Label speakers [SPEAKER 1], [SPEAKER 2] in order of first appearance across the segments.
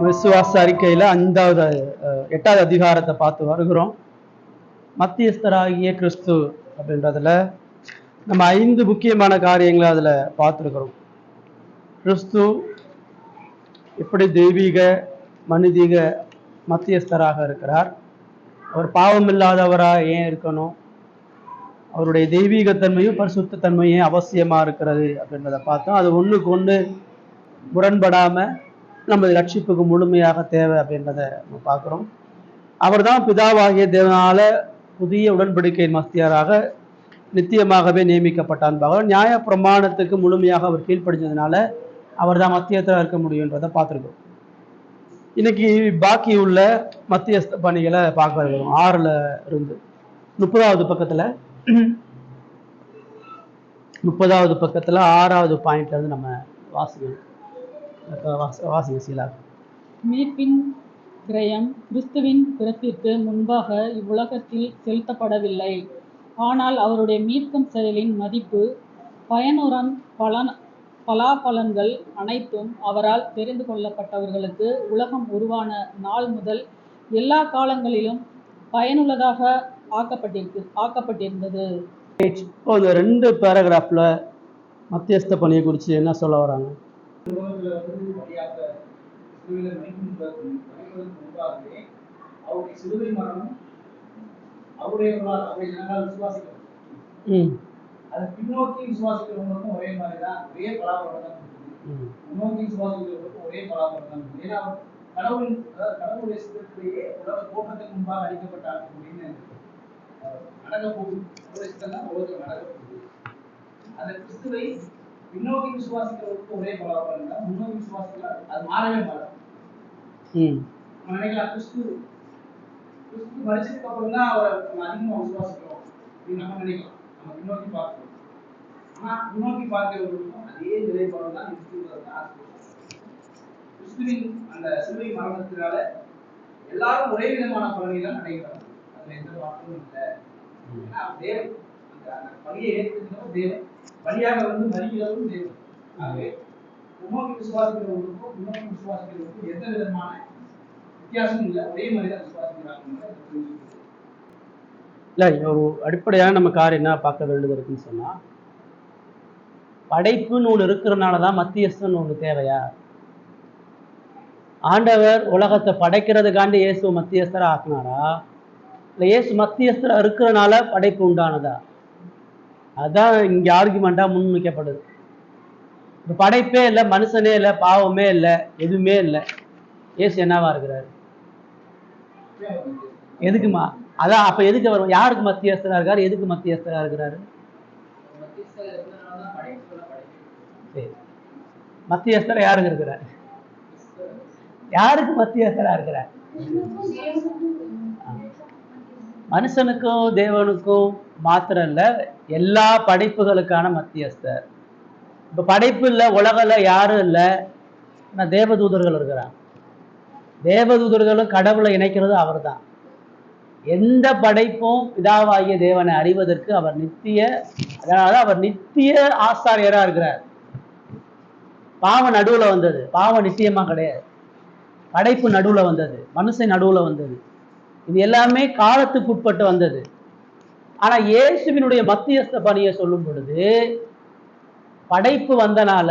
[SPEAKER 1] விசுவாச அறிக்கையில் 8வது அதிகாரத்தை பார்த்து வருகிறோம். மத்தியஸ்தராகிய கிறிஸ்து அப்படின்றதுல நம்ம 5 முக்கியமான காரியங்களை அதில் பார்த்துருக்கிறோம். கிறிஸ்து எப்படி தெய்வீக மனிதீக மத்தியஸ்தராக இருக்கிறார், அவர் பாவம் இல்லாதவராக ஏன் இருக்கணும், அவருடைய தெய்வீகத்தன்மையும் பரிசுத்தன்மையும் அவசியமாக இருக்கிறது அப்படின்றத பார்த்தோம். அது ஒன்றுக்கு ஒன்று முரண்படாமல் நமது ரட்சிப்புக்கு முழுமையாக தேவை அப்படின்றத நம்ம பார்க்குறோம். அவர் தான் பிதாவாகிய தேவனால புதிய உடன்படிக்கையின் மத்தியராக நித்தியமாகவே நியமிக்கப்பட்டான். நியாய பிரமாணத்துக்கு முழுமையாக அவர் கீழ்ப்படிஞ்சதுனால அவர் தான் மத்தியஸ்தராக இருக்க முடியுன்றதை பார்த்துருக்கோம். இன்னைக்கு பாக்கி உள்ள மத்தியஸ்த பணிகளை பார்க்க இருக்கிறோம். 6ல் இருந்து 30வது பக்கத்தில் 6வது பாயிண்ட்ல இருந்து நம்ம வாசிங்க சீலா.
[SPEAKER 2] மீட்பின் கிரயம் கிறிஸ்துவின் பிறப்பிற்கு முன்பாக இவ்வுலகத்தில் செலுத்தப்படவில்லை. ஆனால் அவருடைய மீட்கும் செயலின் மதிப்பு, பயனுறும் பலாபலன்கள் அனைத்தும் அவரால் தெரிந்து கொள்ளப்பட்டவர்களுக்கு உலகம் உருவான நாள் முதல் எல்லா காலங்களிலும் பயனுள்ளதாக ஆக்கப்பட்டிருந்தது.
[SPEAKER 1] இப்போ இந்த 2 பேராகிராஃப்ல மத்தியஸ்த பணியை குறித்து என்ன சொல்ல வராங்க?
[SPEAKER 3] பின்னோக்கி விசுவாசிக்கிறவங்களுக்கும் ஒரே மாதிரி தான், ஒரே பலாபலம் தான். முன்னோக்கி விசுவாசிக்கிறவங்களுக்கும் ஒரே பலாபலம் தான். ஏன்னா கடவுளுடைய சித்தத்திலேயே உலக தோற்றத்துக்கு முன்பாக அளிக்கப்பட்டாங்க அப்படின்னு நடக்க போகுது. நடக்க போகுது. அந்த கிறிஸ்துவை பின்னோக்கி விசுவாசிக்கிறவங்களுக்கு ஒரே பலாபலம் தான், முன்னோக்கி விசுவாசிக்கிறார் அது மாறவே மாறாது. நம்ம நினைக்கலாம் கிறிஸ்து மரிச்சதுக்கு அப்புறம் தான் அவரை அதிகமாக விசுவாசிக்கிறோம் அப்படின்னு நம்ம நினைக்கலாம். நம்ம முன்னோக்கி பார்க்கிறோம். ஆனா முன்னோக்கி பார்க்கிறவர்களுக்கும் அதே நிலைப்பாடு தான் கிறிஸ்துவின் அந்த சிலுவை மரணத்தினால எல்லாரும் ஒரே விதமான பலனை தான் அடைகிறாங்க. அதுல எந்த மாற்றமும் இல்லை. ஏன்னா தேவன் அந்த பலியை ஏற்றுக்கிறவர் தேவன், பலியாக மறிக்கிறவரும் தேவன். ஆகவே முன்னோக்கி விசுவாசிக்கிறவர்களுக்கும் முன்னோக்கி விசுவாசிக்கிறவர்களுக்கும் எந்த விதமான வித்தியாசமும் இல்லை, ஒரே மாதிரி தான் விசுவாசிக்கிறாங்க.
[SPEAKER 1] இல்லை, ஒரு அடிப்படையான நம்ம காரியம் என்ன பார்க்க வேண்டியது இருக்குன்னு சொன்னால், படைப்புன்னு ஒன்று இருக்கிறனால தான் மத்தியஸ்தன்னு ஒன்று தேவையா? ஆண்டவர் உலகத்தை படைக்கிறதுக்காண்டி இயேசு மத்தியஸ்தரை ஆக்கினாரா, இல்லை இயேசு மத்தியஸ்தரை இருக்கிறனால படைப்பு உண்டானதா? அதுதான் இங்கே ஆர்குமெண்ட்டாக முன்வைக்கப்படுது. இப்போ படைப்பே இல்லை, மனுஷனே இல்லை, பாவமே இல்லை, எதுவுமே இல்லை, இயேசு என்னவா இருக்கிறாரு? எதுக்குமா? அதான் அப்ப எதுக்கு வரும்? யாருக்கு மத்தியஸ்தரா இருக்காரு? எதுக்கு மத்தியஸ்தரா இருக்கிறாரு? மத்தியஸ்தரா யாருக்கு இருக்கிறாரு? யாருக்கு மத்தியஸ்தரா இருக்கிறார்? மனுஷனுக்கும் தேவனுக்கும் மாத்திரம் இல்ல, எல்லா படைப்புகளுக்கான மத்தியஸ்தர். இப்ப படைப்பு இல்லை, உலகில் யாரும் இல்லை, நான் தேவதூதர்கள் இருக்கிறாங்க. தேவதூதர்களும் கடவுளை இணைக்கிறது அவர் தான். எந்த படைப்பும் பிதாவாகிய தேவனை அறிவதற்கு அவர் அதனால அவர் நித்திய ஆசாரியரா இருக்கிறார். பாவம் நடுவுல வந்தது, பாவம் நித்தியமா கிடையாது. படைப்பு நடுவுல வந்தது, மனுஷன் நடுவுல வந்தது, இது எல்லாமே காலத்துக்கு உட்பட்டு வந்தது. ஆனா இயேசுவினுடைய மத்தியஸ்த பணியை சொல்லும் பொழுது, படைப்பு வந்தனால,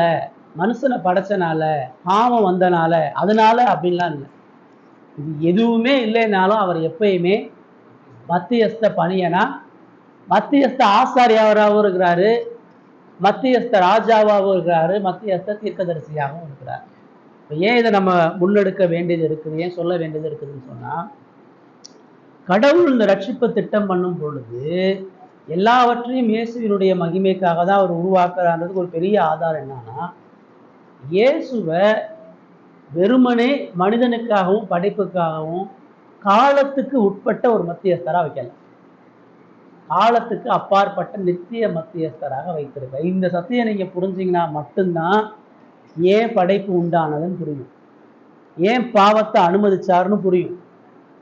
[SPEAKER 1] மனுஷனை படைச்சனால, பாவம் வந்தனால, அதனால அப்படின்லாம் இல்லை. இது எதுவுமே இல்லைனாலும் அவர் எப்பயுமே மத்தியஸ்த பணியனா, மத்தியஸ்த ஆசாரியாவராகவும் இருக்கிறாரு, மத்தியஸ்த ராஜாவாகவும் இருக்கிறாரு, மத்தியஸ்த தீர்க்கதரிசியாகவும் இருக்கிறார். இப்போ ஏன் இதை நம்ம முன்னெடுக்க வேண்டியது இருக்குது, ஏன் சொல்ல வேண்டியது இருக்குதுன்னு சொன்னால், கடவுள் இந்த ரட்சிப்பை திட்டம் பண்ணும் பொழுது எல்லாவற்றையும் இயேசுவினுடைய மகிமைக்காக தான் அவர் உருவாக்குறான்றதுக்கு ஒரு பெரிய ஆதாரம் என்னன்னா, இயேசுவை வெறுமனே மனிதனுக்காகவும் படைப்புக்காகவும் காலத்துக்கு உட்பட்ட ஒரு மத்தியஸ்தராக வைக்கல, காலத்துக்கு அப்பாற்பட்ட நித்திய மத்தியஸ்தராக வைத்திருக்க. இந்த சத்தியம் நீங்க புரிஞ்சிங்கன்னா மட்டும்தான் ஏன் படைப்பு உண்டானதுன்னு புரியும், ஏன் பாவத்தை அனுமதிச்சாருன்னு புரியும்,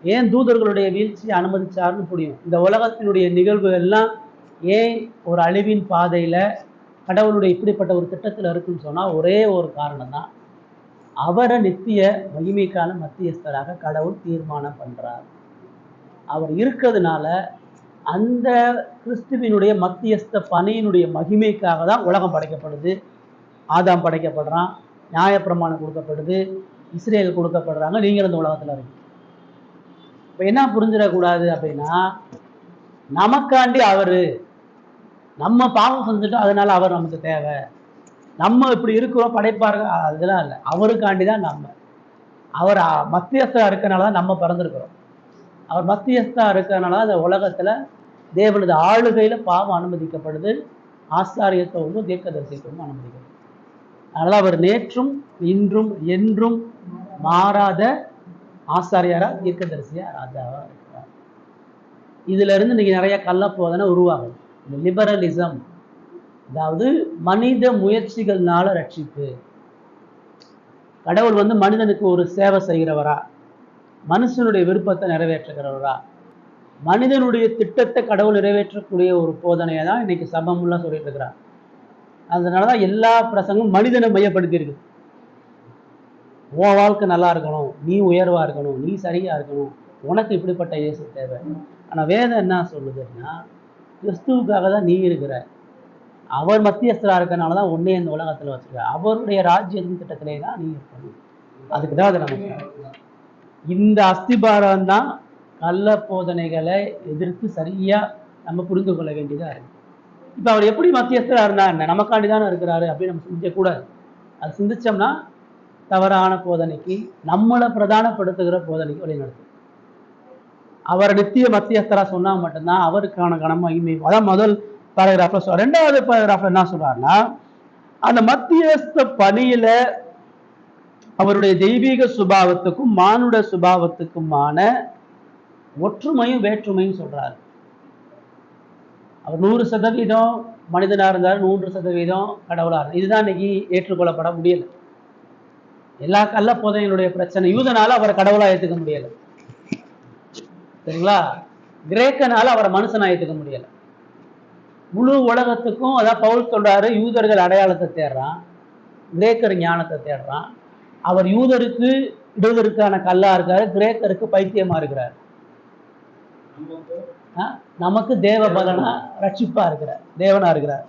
[SPEAKER 1] ஏன் தூதர்களுடைய வீழ்ச்சியை அனுமதிச்சாருன்னு புரியும். இந்த உலகத்தினுடைய நிகழ்வுகள்லாம் ஏன் ஒரு அழிவின் பாதையில கடவுளுடைய இப்படிப்பட்ட ஒரு திட்டத்தில் இருக்குன்னு சொன்னா ஒரே ஒரு காரணம் தான், அவரை நித்திய மகிமைக்கான மத்தியஸ்தராக கடவுள் தீர்மானம் பண்றார். அவர் இருக்கிறதுனால அந்த கிறிஸ்துவினுடைய மத்தியஸ்த பணியினுடைய மகிமைக்காக தான் உலகம் படைக்கப்படுது. ஆதாம் படைக்கப்படுறான், நியாயப்பிரமாணம் கொடுக்கப்படுது, இஸ்ரேல் கொடுக்கப்படுறாங்க, நீங்கள் இந்த உலகத்துல இருக்கு. இப்போ என்ன புரிஞ்சிடக்கூடாது அப்படின்னா, நமக்காண்டி அவரு, நம்ம பாவம் செஞ்சுட்டோம் அதனால அவர் நமக்கு தேவை, நம்ம இப்படி இருக்கிறோம் படைப்பார்கள், அதெல்லாம் இல்லை. அவருக்காண்டி தான் நம்ம, அவர் மத்தியஸ்தா இருக்கனால தான் நம்ம பிறந்திருக்கிறோம். அவர் மத்தியஸ்தா இருக்கிறனால அந்த உலகத்துல தேவனது ஆளுகையில பாவம் அனுமதிக்கப்படுது, ஆசாரியத்துவமும் தீர்க்கதரிசித்துவமும் அனுமதிக்கப்படுது. அதனால அவர் நேற்றும் இன்றும் என்றும் மாறாத ஆசாரியாரா தீர்க்கதரிசியா ராஜாவா இருக்கிறார். இதுல இருந்து இன்னைக்கு நிறைய கள்ளப்போதனை உருவாகுது. இந்த லிபரலிசம், அதாவது மனித முயற்சிகள்னால ரட்சிப்பு. கடவுள் மனிதனுக்கு ஒரு சேவை செய்கிறவரா, மனுஷனுடைய விருப்பத்தை நிறைவேற்றுகிறவரா, மனிதனுடைய திட்டத்தை கடவுள் நிறைவேற்றக்கூடிய ஒரு போதனையை தான் இன்னைக்கு சபமுல்லா சொல்லிட்டு இருக்கிறார். அதனாலதான் எல்லா பிரசங்கமும் மனிதனை மையப்படுத்தி இருக்கு. உன் வாழ்க்கை நல்லா இருக்கணும், நீ உயர்வா இருக்கணும், நீ சரியா இருக்கணும், உனக்கு இப்படிப்பட்ட இயேசு தேவை. ஆனா வேதம் என்ன சொல்லுதுன்னா, கிறிஸ்துவுக்காக தான் நீ இருக்கிற, அவர் மத்தியஸ்தரா இருக்கனால தான் உன்னை இந்த உலகத்துல வச்சிருக்க, அவருடைய ராஜ்யத்தின் திட்டத்திலே தான் நீ இருக்கணும். அதுக்கு தான் அதை நம்ம இந்த அஸ்திபாரம் தான் கள்ள போதனைகளை எதிர்த்து சரியா நம்ம புரிந்து கொள்ள வேண்டியதா இருக்கு. இப்ப அவர் எப்படி மத்தியஸ்தரா இருந்தா என்ன, நமக்காண்டிதானே இருக்கிறாரு அப்படின்னு நம்ம சிந்திக்க கூடாது. அது சிந்திச்சோம்னா தவறான போதனைக்கு, நம்மளை பிரதானப்படுத்துகிற போதனைக்கு வழிநடத்தும். அவர் நித்திய மத்தியஸ்தரா சொன்னா மட்டும்தான் அவருக்கான கனமா மகிமை. அதான் முதல் பேராகிராஃப்ல ரெண்டாவது பேராகிராஃப்ல என்ன சொல்றாருன்னா, அந்த மத்தியஸ்த பணியில அவருடைய தெய்வீக சுபாவத்துக்கும் மானுட சுபாவத்துக்குமான ஒற்றுமையும் வேற்றுமையும் சொல்றாரு. அவர் 100% மனிதனா இருந்தார், 100% கடவுளா இருந்தார். இதுதான் இன்னைக்கு ஏற்றுக்கொள்ளப்பட முடியல. எல்லா கள்ள போதனைகளுடைய பிரச்சனை, யூதனால அவரை கடவுளா ஏத்துக்க முடியல, சரிங்களா? கிரேக்கனால அவரை மனுஷனா ஏத்துக்க முடியல. முழு உலகத்துக்கும் அதான் பவுல் சொல்றாரு, யூதர்கள் அடையாளத்தை தேடுறான், கிரேக்கர் ஞானத்தை தேடுறான். அவர் யூதருக்கு இடுவதற்கான கல்லா இருக்காரு, கிரேக்கருக்கு பைத்தியமா இருக்கிறார். நமக்கு தேவ பலனா ரட்சிப்பா இருக்கிறார், தேவனா இருக்கிறார்.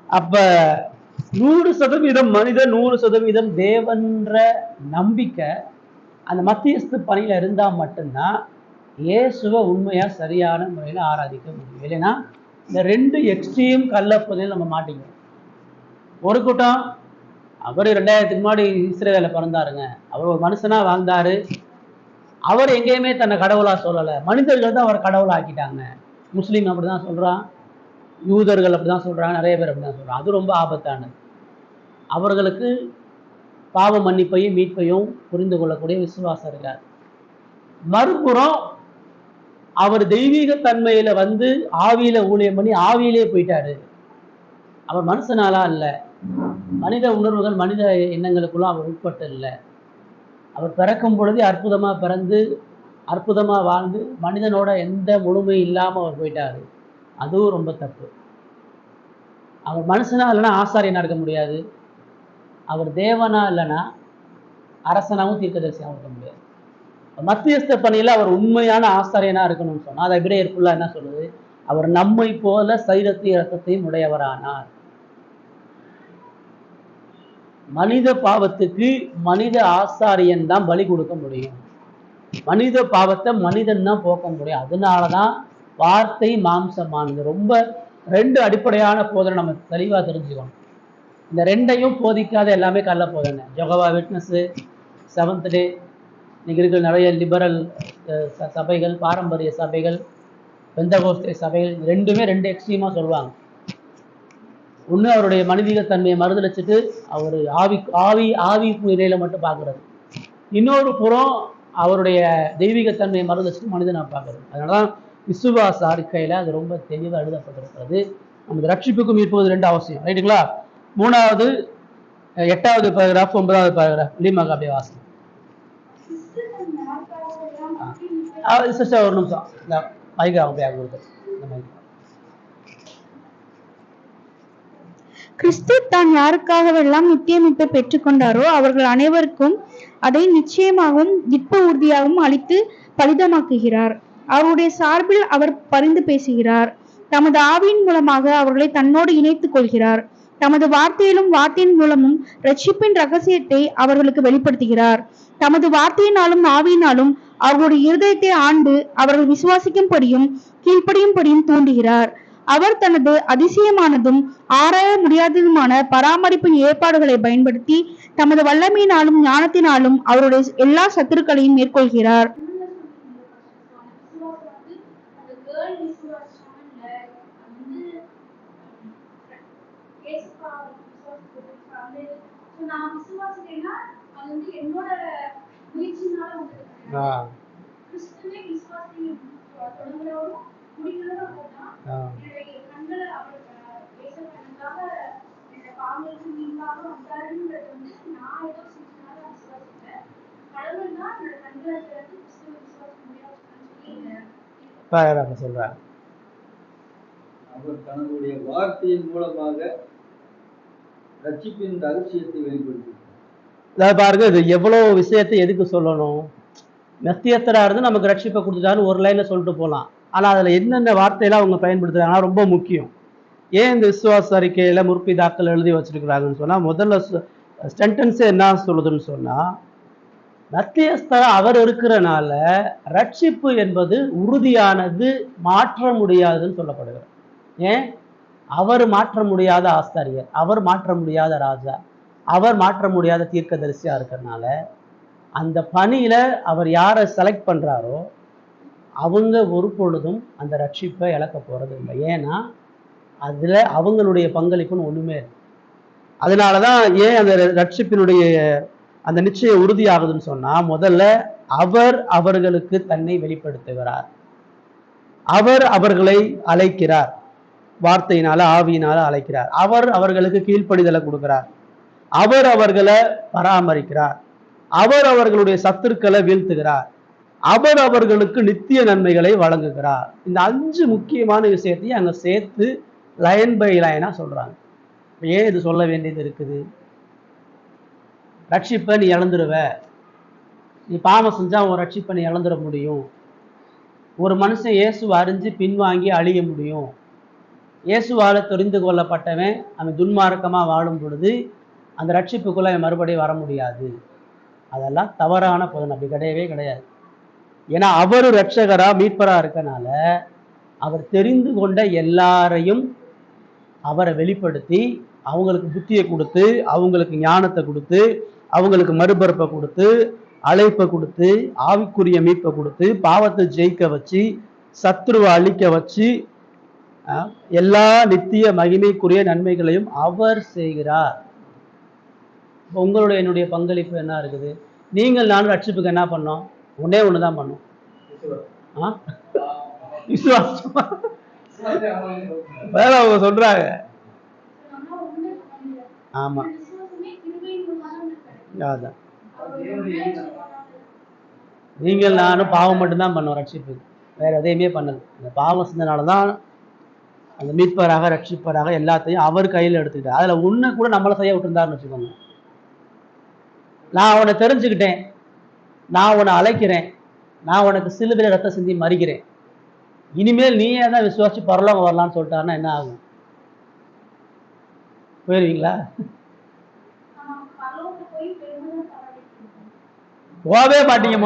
[SPEAKER 1] அப்ப 100% மனிதன், 100% தேவன்ற நம்பிக்கை அந்த மத்தியஸ்த பணியில இருந்தா மட்டும்தான் இயேசுவை உண்மையா சரியான முறையில ஆராதிக்க முடியும். இல்லைன்னா இந்த ரெண்டு எக்ஸ்ட்ரீம் கள்ளப்பதில் நம்ம மாட்டிக்கிறோம். ஒரு கூட்டம், அவர் 2000க்கு முன்னாடி இஸ்ரேலில் பிறந்தாருங்க, அவர் ஒரு மனுஷனா வாழ்ந்தாரு, அவர் எங்கேயுமே தன்னை கடவுளா சொல்லலை, மனிதர்கள் தான் அவர் கடவுளா ஆக்கிட்டாங்க. முஸ்லீம் அப்படிதான் சொல்றான், யூதர்கள் அப்படிதான் சொல்றாங்க, நிறைய பேர் அப்படிதான் சொல்றாங்க. அது ரொம்ப ஆபத்தானது. அவர்களுக்கு பாவ மன்னிப்பையும் மீட்பையும் புரிந்து கொள்ளக்கூடிய விசுவாசம் இருக்கார். மறுபுறம் அவர் தெய்வீக தன்மையில ஆவியில ஊழியம் பண்ணி ஆவியிலே போயிட்டாரு. அவர் மனுஷனாலா இல்லை, மனித உணர்வுகள் மனித எண்ணங்களுக்குள்ள அவர் உட்பட்டு இல்லை. அவர் பிறக்கும் பொழுதே அற்புதமா பிறந்து அற்புதமா வாழ்ந்து மனிதனோட எந்த முழுமை இல்லாம அவர் போயிட்டாரு. அதுவும் ரொம்ப தப்பு. அவர் மனுஷனா இல்லைன்னா ஆசாரியனா இருக்க முடியாது, அவர் தேவனா இல்லைன்னா அரசனாவும் தீர்க்கதரிசியாகவும் இருக்க முடியாது. மத்தியஸ்த பணியில அவர் உண்மையான ஆசாரியனா இருக்கணும்னு சொன்னா, அதை எபிரேயர் ஃபுல்லா என்ன சொல்லுது, அவர் நம்மை போல சரீரத்தையும் இரத்தத்தையும் உடையவரானார். மனித பாவத்துக்கு மனித ஆசாரியன் தான் பலி கொடுக்க முடியும், மனித பாவத்தை மனிதன் தான் போக்க முடியும். அதனாலதான் வார்த்தை மாம்சமானது. ரொம்ப ரெண்டு அடிப்படையான போதனை நம்ம தெளிவா தெரிஞ்சுக்கணும். இந்த ரெண்டையும் போதிக்காத எல்லாமே கள்ள போதனை. ஜெகோவா விட்னஸ், செவன்த் டே, இன்னைக்கு இருக்கிற நிறைய லிபரல் சபைகள், பாரம்பரிய சபைகள், பெந்தகோஸ்தே சபைகள், ரெண்டுமே ரெண்டு எக்ஸ்ட்ரீமா சொல்லுவாங்க. ஒன்று அவருடைய மனிதீக தன்மையை மறுதளிச்சுட்டு அவர் ஆவி நிலையில மட்டும் பார்க்கறது, இன்னொரு புறம் அவருடைய தெய்வீக தன்மையை மறுதளிச்சுட்டு மனிதனை பார்க்கறது. அதனாலதான் விசுவாச அறிக்கையில அது ரொம்ப தெளிவாக எழுதப்பட்டிருக்கிறது. நமக்கு ரட்சிப்புக்கும் மீட்பது ரெண்டு அவசியம், ரைட்டுங்களா? மூணாவது 8வது பேராகிராஃப் 9வது பேராகிராஃப் லீமாக அப்படியே வாசம். சிஸ்டர் ஒரு நிமிஷம், இந்த மைக் அப்படியே கொடுத்து இந்த மைக்.
[SPEAKER 4] கிறிஸ்து தான் யாருக்காகவெல்லாம் நித்திய மீட்பை பெற்றுக்கொண்டாரோ அவர்கள் அனைவருக்கும் அதை நிச்சயமாகவும் திட்ப உறுதியாகவும் அளித்து பலிதமாக்குகிறார். அவருடைய சார்பில் அவர் பரிந்து பேசுகிறார். தமது ஆவியின் மூலமாக அவர்களை தன்னோடு இணைத்துக் கொள்கிறார். தமது வார்த்தையிலும் வார்த்தையின் மூலமும் இரட்சிப்பின் ரகசியத்தை அவர்களுக்கு வெளிப்படுத்துகிறார். தமது வார்த்தையினாலும் ஆவியினாலும் அவர்களுடைய இருதயத்தை ஆண்டு அவர்கள் விசுவாசிக்கும்படியும் கீழ்ப்படியும்படியும் தூண்டுகிறார். அவர் தனது அதிசயமானதும் ஆராய முடியாததுமான பராமரிப்பின் ஏற்பாடுகளை பயன்படுத்தி தமது வல்லமையினாலும் ஞானத்தினாலும் அவருடைய எல்லா சத்துருக்களையும் மேற்கொள்கிறார்.
[SPEAKER 1] சொல்றாங்க
[SPEAKER 5] அவர் தன்னுடைய வார்த்தையின் மூலமாக ரட்சிப்பின் ரகசியத்தை வெளிப்படுத்தி
[SPEAKER 1] பாருங்க. இது எவ்வளவு விஷயத்தை எதுக்கு சொல்லணும்? மெத்தியத்தரா இருந்து நமக்கு ரட்சிப்பை கொடுத்துட்டாரு ஒரு லைன்ல சொல்லிட்டு போகலாம். ஆனா அதுல என்னென்ன வார்த்தையெல்லாம் அவங்க பயன்படுத்துறாங்கன்னா ரொம்ப முக்கியம். ஏன் இந்த விசுவாச அறிக்கையில முற்பிதாக்கள் எழுதி வச்சிருக்கிறாங்கன்னு சொன்னா, முதல்ல சென்டென்ஸ் என்ன சொல்லுதுன்னு சொன்னா, மத்தியஸ்தரா அவர் இருக்கிறனால ரட்சிப்பு என்பது உறுதியானது, மாற்ற முடியாதுன்னு சொல்லப்படுகிறது. ஏன்? அவர் மாற்ற முடியாத ஆஸ்தாரியர், அவர் மாற்ற முடியாத ராஜா, அவர் மாற்ற முடியாத தீர்க்கதரிசியா இருக்கிறதுனால அந்த பணியில அவர் யாரை செலக்ட் பண்றாரோ அவங்க ஒரு பொழுதும் அந்த ரட்சிப்பை இழக்க போறது இல்லை. ஏன்னா அதுல அவங்களுடைய பங்களிப்புன்னு ஒண்ணுமே இல்லை. அதனாலதான் ஏன் அந்த ரட்சிப்பினுடைய அந்த நிச்சயம் உறுதியாகுதுன்னு சொன்னா, முதல்ல அவர் அவர்களுக்கு தன்னை வெளிப்படுத்துகிறார், அவர் அவர்களை அழைக்கிறார், வார்த்தையினால ஆவியினால அழைக்கிறார், அவர் அவர்களுக்கு கீழ்ப்படிதலை கொடுக்கிறார், அவர் அவர்களை பராமரிக்கிறார், அவர் அவர்களுடைய சத்துருக்களை வீழ்த்துகிறார், அவர் அவர்களுக்கு நித்திய நன்மைகளை வழங்குகிறார். இந்த 5 முக்கியமான விஷயத்தையும் அங்க சேர்த்து லைன் பை லைனா சொல்றாங்க. ஏன் இது சொல்ல வேண்டியது இருக்குது? ரட்சிப்பை நீ இழந்துருவ, நீ பாவம் செஞ்சா உன் ரட்சிப்பை நீ இழந்துட முடியும், ஒரு மனுஷன் இயேசுவை அறிஞ்சு பின்வாங்கி அழிய முடியும், இயேசுவால தெரிந்து கொள்ளப்பட்டவன் அவன் துன்மார்க்கமா வாழும் பொழுது அந்த ரட்சிப்புக்குள்ள அவன் மறுபடியும் வர முடியாது. அதெல்லாம் தவறான போதனை. அப்படி கிடையவே கிடையாது. ஏன்னா அவர் ரட்சகரா மீட்பரா இருக்கனால அவர் தெரிந்து கொண்ட எல்லாரையும் அவரை வெளிப்படுத்தி அவங்களுக்கு புத்தியை கொடுத்து, அவங்களுக்கு ஞானத்தை கொடுத்து, அவங்களுக்கு மறுபரப்பை கொடுத்து, அழைப்பை கொடுத்து, ஆவிக்குரிய மீட்பை கொடுத்து, பாவத்தை ஜெயிக்க வச்சு, சத்துருவை அழிக்க வச்சு, எல்லா நித்திய மகிமைக்குரிய நன்மைகளையும் அவர் செய்கிறார். உங்களுடைய என்னுடைய பங்களிப்பு என்ன இருக்குது? நீங்கள் நானும் ரட்சிப்புக்கு என்ன பண்ணோம்? ஒன்னே ஒண்ணுதான் பண்ணோம், விசுவாசம். வேற அவங்க சொல்றாங்க. ஆமா, அதான். நீங்கள் நானும் பாவம் மட்டும்தான் பண்ணோம் ரட்சிப்புக்கு, வேற எதையுமே பண்ணல. இந்த பாவம் செஞ்சனாலதான் அந்த மீட்பராக ரட்சிப்பராக எல்லாத்தையும் அவர் கையில் எடுத்துக்கிட்டார். அதுல உன்னை கூட நம்மளை செய்ய விட்டுருந்தாருன்னு வச்சுக்கோங்க. நான் அவனை தெரிஞ்சுக்கிட்டேன், நான் உன்னை அழைக்கிறேன், நான் உனக்கு சிலுவையில ரத்தம் சிந்தி மறிக்கிறேன், இனிமேல் நீயே தான் விசுவாசி பரலோகம் வரலான்னு சொல்லிட்டாருன்னா என்ன ஆகும்? போயிருவீங்களா? போவே மாட்டீங்க.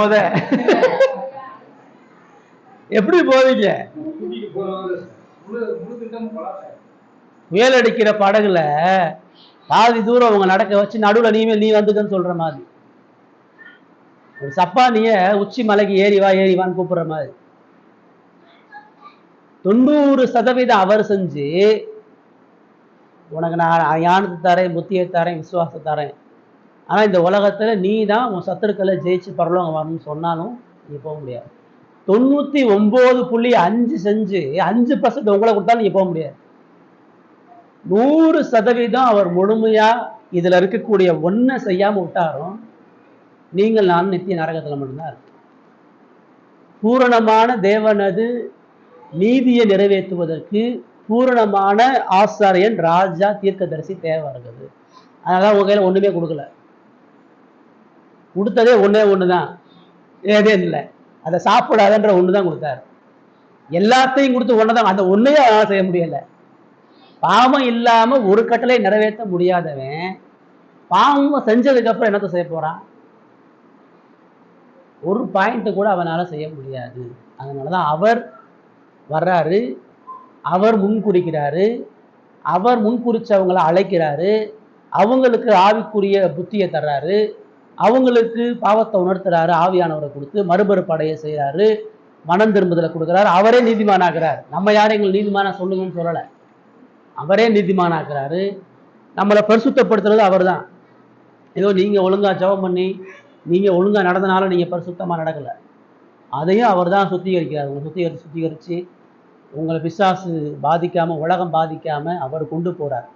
[SPEAKER 1] எப்படி போவீங்க? புயல் அடிக்கிற படகுல பாதி தூரம் அவங்க நடக்க வச்சு நடுவில் நீ வந்துக்கன்னு சொல்ற மாதிரி, ஒரு சப்பானிய உச்சி மலைக்கு ஏறிவான்னு கூப்பிடுற மாதிரி 90% அவர் செஞ்சு உனக்கு நான் ஞானத்தை தரேன், புத்தியை தரேன், விசுவாசத்தை தரேன், ஆனா இந்த உலகத்துல நீ தான் உன் சத்துருக்களை ஜெயிச்சு பரலோகம் வரணும்னு சொன்னாலும் நீ போக முடியாது. 99.5 செஞ்சு 5% உங்களை கொடுத்தாலும் நீ போக முடியாது. 100% அவர் முழுமையா இதுல இருக்கக்கூடிய ஒன்றை செய்யாம விட்டாரும் நீங்கள் நான் நித்திய நரகத்துல மட்டும்தான் இருக்கு. பூரணமான தேவனது நீதியை நிறைவேற்றுவதற்கு பூரணமான ஆசாரியன், ராஜா, தீர்க்கதரிசி தேவை இருக்குது. அதனால உங்க கையில ஒண்ணுமே கொடுக்கல. கொடுத்ததே ஒண்ணே ஒண்ணுதான், ஏதே இல்லை, அதை சாப்பிடாதன்ற ஒண்ணுதான் கொடுத்தாரு. எல்லாத்தையும் கொடுத்து ஒண்ணுதான், அந்த ஒண்ணையே அவனால செய்ய முடியல. பாவம் இல்லாம ஒரு கட்டளை நிறைவேற்ற முடியாதவன் பாவம் செஞ்சதுக்கு அப்புறம் என்னத்த செய்ய போறான்? ஒரு பாயிண்ட் கூட அவனால செய்ய முடியாது. அதனாலதான் அவர் வர்றாரு, அவர் முன்குறிக்கிறாரு, அவர் முன்குறிச்சவங்களை அழைக்கிறாரு, அவங்களுக்கு ஆவிக்குரிய புத்தியை தர்றாரு, அவங்களுக்கு பாவத்தை உணர்த்துறாரு, ஆவியானவரை கொடுத்து மறுபறுப்படைய செய்யறாரு, மனம் திரும்புதலை கொடுக்குறாரு. அவரே நீதிமானாக்குறாரு. நம்ம யாரும் எங்களுக்கு நீதிமான சொல்லுங்கன்னு சொல்லலை, அவரே நீதிமானாக்குறாரு. நம்மளை பரிசுத்தப்படுத்துறது அவர் தான். ஏதோ நீங்க ஒழுங்கா ஜெபம் பண்ணி நீங்க ஒழுங்கா நடந்தனால நீங்க பரிசுத்தமா நடக்கல, அதையும் அவர் தான் சுத்திகரிக்கிறார். உங்களை சுத்திகரிச்சு உங்களை பிசாசு பாதிக்காம, உலகம் பாதிக்காம அவர் கொண்டு போறார்.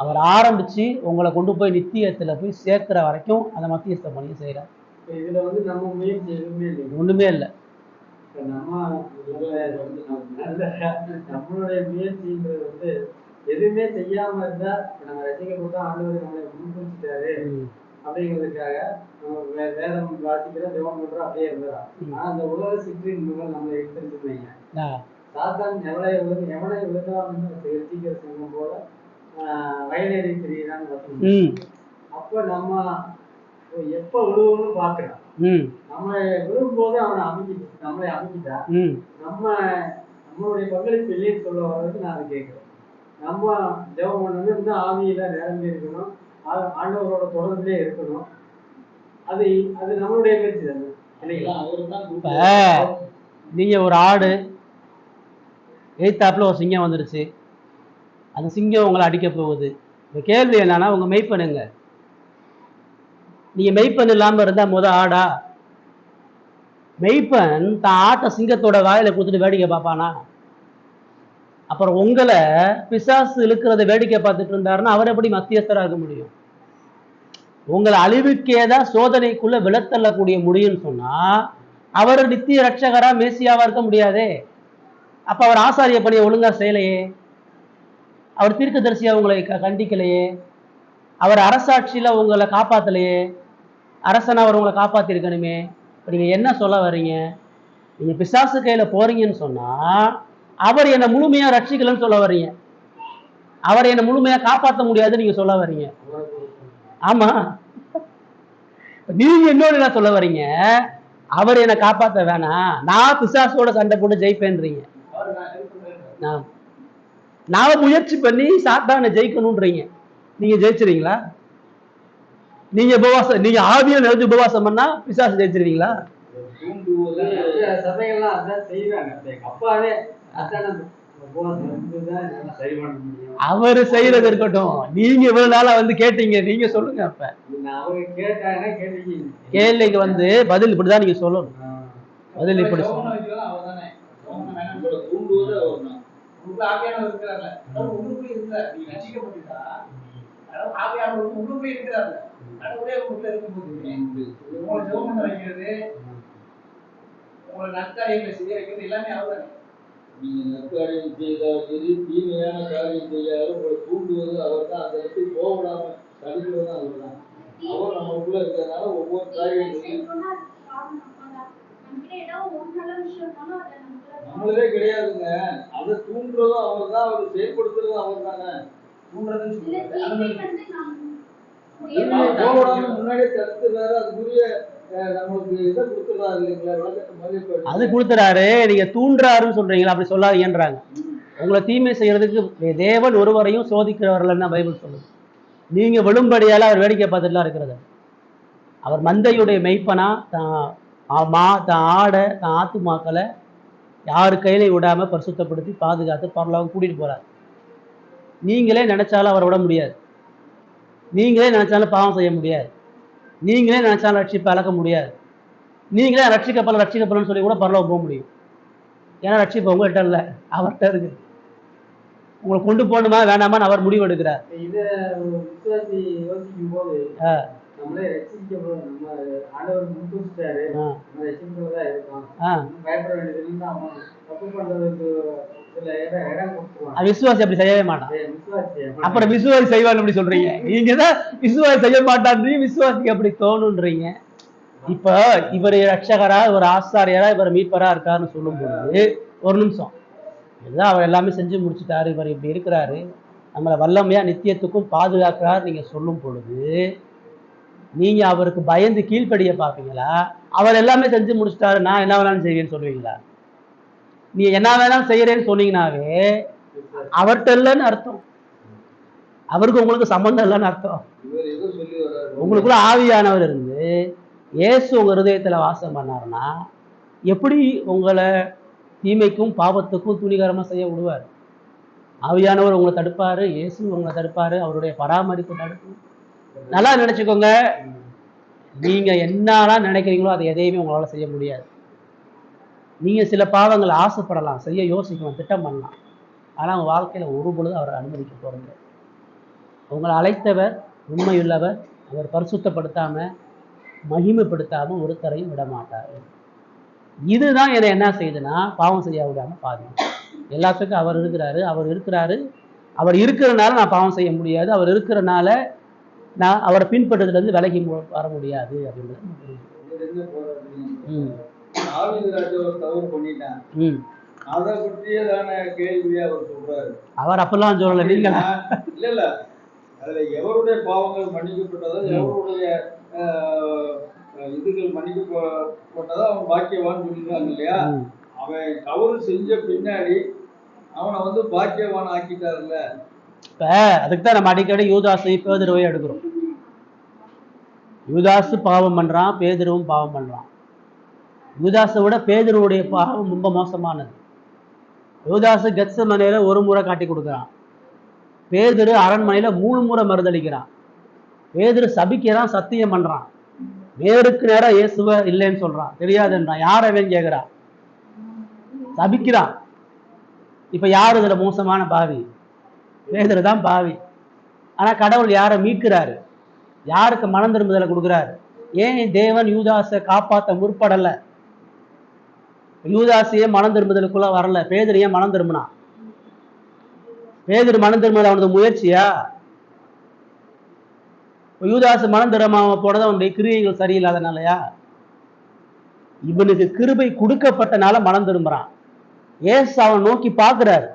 [SPEAKER 1] அவர் ஆரம்பிச்சு உங்களை கொண்டு போய் நித்தியத்துல போய் சேர்க்கிற வரைக்கும் அந்த மத்தியஸ்த பணியை செய்யறார்.
[SPEAKER 5] இதுல வந்து நம்ம முயற்சி எதுவுமே இல்லை,
[SPEAKER 1] ஒண்ணுமே இல்லை.
[SPEAKER 5] நம்மளுடைய முயற்சின்றது வந்து எதுவுமே செய்யாம இருந்தா, நம்ம ரசிக்கப்பட்டா ஆண்டவர் நம்மளை முன்குறிச்சிட்டாரு அப்படிங்கிறதுக்காக நம்ம வேதம் வாசிக்கிறோம், ஜெபம் பண்றோம், அப்படியே இருந்துடும். ஆனா அந்த உலக சிற்றின் நம்மளை எடுத்துருச்சுங்க. சாத்தான் எவனை விழுந்தாலும் சீக்கிர சிங்கம் போல வயலேறி தெரியுதான்னு பார்த்தோம். அப்ப நம்ம எப்ப விழுவணும்னு பாக்குறோம். நம்ம விழுவும் போது அவனை நம்மளை அமைக்கிட்டா நம்மளுடைய பங்களிப்பு இல்லைன்னு சொல்ல வர்றதுக்கு நான் அதை கேட்கிறேன். நம்ம ஜெபம் பண்ணணும், இன்னும் ஆவியில நிரம்பி இருக்கணும், ஆண்டவரோட தொடர்பிலே இருக்கணும். அது அது நம்மளுடைய முயற்சி தானே இல்லைங்களா?
[SPEAKER 1] இப்ப நீங்க ஒரு ஆடு எய்த்தாப்புல ஒரு சிங்கம் வந்துருச்சு, அந்த சிங்கம் உங்களை அடிக்க போகுது. இந்த கேள்வி என்னன்னா, உங்க மெய்ப்பனுங்க. நீங்க மெய்ப்பன் இல்லாம இருந்தா ஆடா? மெய்ப்பன் தான் ஆட்டை சிங்கத்தோட வாயில கொடுத்துட்டு வேடிக்கை பார்ப்பானா? அப்புறம் உங்களை பிசாசு இழுக்கிறத வேடிக்கை பார்த்துட்டு இருந்தாருன்னா அவர் எப்படி மத்தியஸ்தரா இருக்க முடியும்? உங்களை அழிவுக்கேதான் சோதனைக்குள்ள விழத்தள்ளக்கூடிய முடியும்னு சொன்னா அவர் நித்திய ரட்சகரா மேசியாவா இருக்க முடியாதே. அப்ப அவர் ஆசாரிய பணியை ஒழுங்கா செய்யலையே, அவர் தீர்க்கதரிசியா உங்களை கண்டிக்கலையே, அவர் அரசாட்சியில உங்களை காப்பாத்தலையே, அரசன் அவர் உங்களை காப்பாத்திருக்கணுமே. இப்ப நீங்க என்ன சொல்ல வர்றீங்க? நீங்க பிசாசு கையில போறீங்கன்னு சொன்னா அவர் என்னை முழுமையா ரட்சிக்கலன்னு சொல்ல வர்றீங்க, அவர் என்னை முழுமையா காப்பாற்ற முடியாதுன்னு நீங்க சொல்ல வர்றீங்க. ஆமா, நீங்க இன்னொன்னு என்ன சொல்ல வர்றீங்க? அவர் என்னை காப்பாற்ற வேணாம், நான் பிசாசோட சண்டை போட்டு ஜெயிப்பேன்றீங்க. நான் முயற்சி பண்ணி சாத்தானை ஜெயிக்கணும்ன்றீங்க. நீங்க ஜெயிச்சிருவீங்களா? நீங்க உபவாசம், நீங்க ஆவியில நிறைஞ்சு உபவாசம் பண்ணா பிசாசு ஜெயிச்சிருவீங்களா?
[SPEAKER 5] சபைகள்லாம் அதான் செய்வாங்க. அப்பாவே
[SPEAKER 1] அவரு செய்யறது இருக்கட்டும், நீங்க இவ்வளவு நாளா வந்து கேட்டீங்க, நீங்க சொல்லுங்க. அப்ப கேள்விக்கு வந்து பதில் இப்படிதான் நீங்க சொல்லணும். பதில் இப்படி
[SPEAKER 5] நீங்க நற்காரியம் செய்தாலும் சரி, தீமையான காரியம் செய்யாலும் உங்களை தூண்டுவது அவர் தான். அந்த இடத்துக்கு போக விடாம தடுக்கிறதும் அவர் தான். அவர் நம்மளுக்குள்ள இருக்கிறதுனால ஒவ்வொரு காரியம் நம்மளதே கிடையாதுங்க. அதை தூண்டுறதும் அவர் தான், அவர் செயல்படுத்துறதும் அவர் தானே. போக விடாம முன்னாடியே தடுத்துறாரு. அதுக்குரிய நம்மளுக்கு இதை கொடுத்துறாரு இல்லைங்களா, விளக்கத்தை மதிப்பு
[SPEAKER 1] அது கொடுத்துறாரு. நீங்க தூண்டுறாருன்னு சொல்றீங்களா? அப்படி சொல்லாதீங்கன்றாங்க. உங்களை தீமை செய்யறதுக்கு தேவன் ஒருவரையும் சோதிக்கிறவர்கள் தான் பைபிள் சொல்லுது. நீங்க விழும்படியால அவர் வேடிக்கை பார்த்துட்டுலாம் இருக்கிறது. அவர் மந்தையுடைய மெய்ப்பனா தான் ஆடை, தான் ஆத்துமாக்களை யாரு கையில விடாம பரிசுத்தப்படுத்தி பாதுகாத்து பரலோகம் கூட்டிட்டு போறார். நீங்களே நினைச்சாலும் அவரை விட முடியாது, நீங்களே நினைச்சாலும் பாவம் செய்ய முடியாது, நீங்களே நினைச்சாலும் ரட்சிப்பை அளக்க முடியாது, நீங்களே ரட்சிக்கப்பலன்னு சொல்லி கூட பரலோகம் போக முடியும். ஏன்னா ரட்சிப்பு உங்கள்கிட்ட இல்லை, அவர்கிட்ட இருக்கு. உங்களை கொண்டு போகணுமா வேணாமான்னு அவர் முடிவு எடுக்கிறார்.
[SPEAKER 5] இதை விசுவாசி யோசிக்கும் போது நம்மளே ரசிக்கப்படும், நம்ம ஆண்டவர் முன்குறிச்சிட்டாரு, நம்ம ரசிக்கப்பதான் இருக்கோம், பயப்பட வேண்டியதுன்னு அவன் தப்பு பண்றதுக்கு சில இடம் கொடுத்துருவான்.
[SPEAKER 1] விசுவாசி அப்படி செய்யவே மாட்டான்.
[SPEAKER 5] விசுவாசி
[SPEAKER 1] அப்புறம் விசுவாசி செய்வான்னு எப்படி சொல்றீங்க? நீங்கதான் விசுவாசி செய்ய மாட்டான்றீங்க, விசுவாசிக்கு அப்படி தோணுன்றீங்க. இப்ப இவர் ரட்சகரா, இவர் ஆசாரியரா, இவர் மீட்பரா இருக்காருன்னு சொல்லும் பொழுது ஒரு நிமிஷம், இதுதான் அவர் எல்லாமே செஞ்சு முடிச்சுட்டாரு, இவர் இப்படி இருக்கிறாரு, நம்மளை வல்லமையா நித்தியத்துக்கும் பாதுகாக்கிறார் நீங்க சொல்லும் பொழுது நீங்க அவருக்கு பயந்து கீழ்ப்படிய பார்ப்பீங்களா? அவர் எல்லாமே செஞ்சு முடிச்சிட்டாரு, நான் என்ன வேணாலும் செய்வேன்னு சொல்லுவீங்களா? நீ என்ன வேணாலும் செய்யறேன்னு சொன்னீங்கன்னாவே அவர்கிட்ட இல்லைன்னு அர்த்தம், அவருக்கு உங்களுக்கு சம்பந்தம் இல்லைன்னு அர்த்தம். உங்களுக்குள்ள ஆவியானவர் இருந்து இயேசு உங்க ஹிருதயத்துல வாசம் பண்ணாருன்னா எப்படி உங்களை தீமைக்கும் பாவத்துக்கும் துணிகரமா செய்ய விடுவார்? ஆவியானவர் உங்களை தடுப்பாரு, இயேசு உங்களை தடுப்பாரு, அவருடைய பராமரிப்பு தடுக்கும். நல்லா நினைச்சுக்கோங்க, நீங்க என்னெல்லாம் நினைக்கிறீங்களோ அதை எதையுமே உங்களால செய்ய முடியாது. நீங்க சில பாவங்களை ஆசைப்படலாம், செய்ய யோசிக்கலாம், திட்டம் பண்ணலாம், ஆனா உங்க வாழ்க்கையில ஒரு பொழுது அவரை அனுமதிக்க போறீங்க. உங்களை அழைத்தவர் உண்மையுள்ளவர், அவர் பரிசுத்தப்படுத்தாம மகிமைப்படுத்தாம ஒருத்தரையும் விட மாட்டார். இதுதான் என்னை என்ன செய்யுதுன்னா பாவம் செய்ய விடாம பாருங்க. எல்லாத்துக்கும் அவர் இருக்கிறாரு, அவர் இருக்கிறனால நான் பாவம் செய்ய முடியாது, அவர் இருக்கிறனால நான் அவரை பின்பற்றதுல இருந்து விலகி வர முடியாது அப்படின்றது. அவர் அப்பெல்லாம் சொல்லல, நீங்களா?
[SPEAKER 6] இல்ல அதுல எவருடைய பாவங்கள் மன்னிக்கப்பட்டதோ, எவருடைய இதுகள் மன்னிக்கப்பட்டதோ அவன் பாக்கியவான் சொல்லிருக்காங்க இல்லையா? அவன் தவறு செஞ்ச பின்னாடி அவனை பாக்கியவான் ஆக்கிட்டாருல்ல.
[SPEAKER 1] இப்ப அதுக்குதான் நம்ம அடிக்கடி யூதாசை பேதுருவை எடுக்கிறோம். யூதாசு பாவம் பண்றான், பேதுருவும் பாவம் பண்றான். யூதாசை விட பேதுருவுடைய பாவம் ரொம்ப மோசமானது. யூதாசு கெத்செமனேல ஒரு முறை காட்டி கொடுக்குறான், பேதுரு அரண்மனையில 3 முறை மறுதளிக்கிறான். பேதுரு சபிக்கிறான், சத்தியம் பண்றான், நேருக்கு நேரம் இயேசுவ இல்லைன்னு சொல்றான், தெரியாதுன்றான். யார் அவன் கேட்கிறான், சபிக்கிறான். இப்ப யாரு இதுல மோசமான பாவி? பேதுரு தான் பாவி. ஆனா கடவுள் யாரை மீட்கிறாரு? யாருக்கு மனம் திரும்புதலை கொடுக்குறாரு? ஏன் தேவன் யூதாசை காப்பாற்ற முற்படல? யூதாசையே மனம் திரும்புதலுக்குள்ள வரல, பேதுரு ஏன் மனம் திரும்பினான்? பேதுரு மனம் திரும்புதல் அவனது முயற்சியா? யூதாசு மனம் திரும்பாம போனது அவனுடைய கிரியைகள் சரியில்லாதனாலயா? இவனுக்கு கிருபை கொடுக்கப்பட்டனால மனம் திரும்புறான். ஏசு அவன் நோக்கி பார்க்கிறாரு.